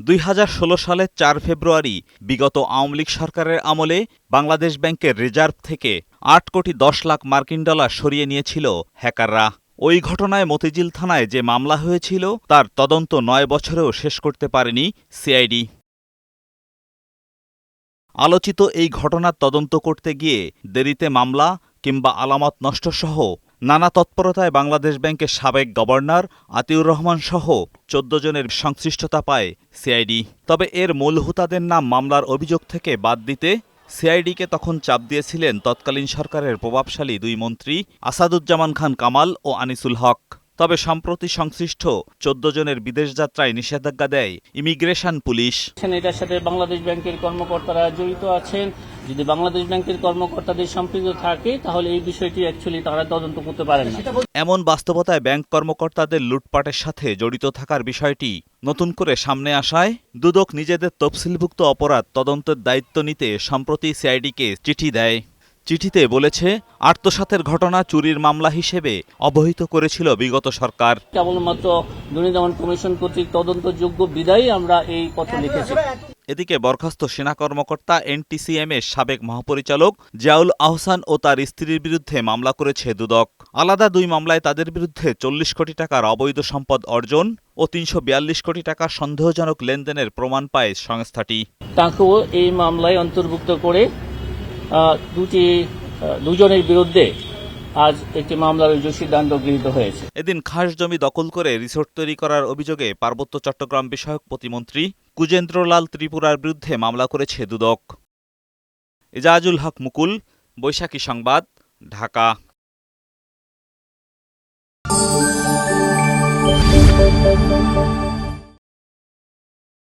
2016 সালের 4 ফেব্রুয়ারি বিগত আওয়ামী লীগ সরকারের আমলে বাংলাদেশ ব্যাংকের রিজার্ভ থেকে 8 কোটি 10 লাখ মার্কিন ডলার সরিয়ে নিয়েছিল হ্যাকাররা। ওই ঘটনায় মতিঝিল থানায় যে মামলা হয়েছিল তার তদন্ত 9 বছরেও শেষ করতে পারেনি সিআইডি। আলোচিত এই ঘটনার তদন্ত করতে গিয়ে দেরিতে মামলা কিংবা আলামত নষ্টসহ নানা তৎপরতায় বাংলাদেশ ব্যাংকের সাবেক গভর্নর আতিউর রহমান সহ 14 জনের সংশ্লিষ্টতা পায় সিআইডি। তবে এর মূল হোতাদের নাম মামলার অভিযোগ থেকে বাদ দিতে সিআইডিকে তখন চাপ দিয়েছিলেন তৎকালীন সরকারের প্রভাবশালী 2 মন্ত্রী আসাদুজ্জামান খান কামাল ও আনিসুল হক। তবে সম্প্রতি সংশ্লিষ্ট 14 জনের বিদেশ যাত্রায় নিষেধাজ্ঞা দেয় ইমিগ্রেশন পুলিশ। এটার সাথে বাংলাদেশ ব্যাংকের কর্মকর্তারা জড়িত আছেন। যদি বাংলাদেশ ব্যাংকের কর্মকর্তাদের সম্পৃক্ত থাকে তাহলে এই বিষয়টি অ্যাকচুয়ালি তারা তদন্ত করতে পারেন না। এমন বাস্তবতায় ব্যাংক কর্মকর্তাদের লুটপাটের সাথে জড়িত থাকার বিষয়টি নতুন করে সামনে আসায় দুদক নিজেদের তফসিলভুক্ত অপরাধ তদন্তের দায়িত্ব নিতে সম্প্রতি সিআইডিকে চিঠি দেয়। চিঠিতে বলেছে, আত্মসাতের ঘটনা চুরির মামলা হিসেবে অবহিত করেছিল বিগত সরকার। কেবলমাত্র দুর্নীতি দমন কমিশন কর্তৃক তদন্তযোগ্য বিদায়ী আমরা এই পত্র লিখেছি। এদিকে বরখাস্ত সেনা কর্মকর্তা এনটিসিএম এর সাবেক মহাপরিচালক জিয়াউল আহসান ও তার স্ত্রীর বিরুদ্ধে মামলা করেছে দুদক। আলাদা 2 মামলায় তাদের বিরুদ্ধে 40 কোটি টাকার অবৈধ সম্পদ অর্জন ও 342 কোটি টাকার সন্দেহজনক লেনদেনের প্রমাণ পায় সংস্থাটি। তাকেও এই মামলায় অন্তর্ভুক্ত করে দুজনের বিরুদ্ধে আজ একটি মামলার সিদ্ধান্ত গৃহীত হয়েছে। এদিন খাস জমি দখল করে রিসোর্ট তৈরি করার অভিযোগে পার্বত্য চট্টগ্রাম বিষয়ক প্রতিমন্ত্রী কুজেন্দ্রলাল ত্রিপুরার বিরুদ্ধে মামলা করেছে দুদক। এজাজুল হক মুকুল, বৈশাখী সংবাদ, ঢাকা।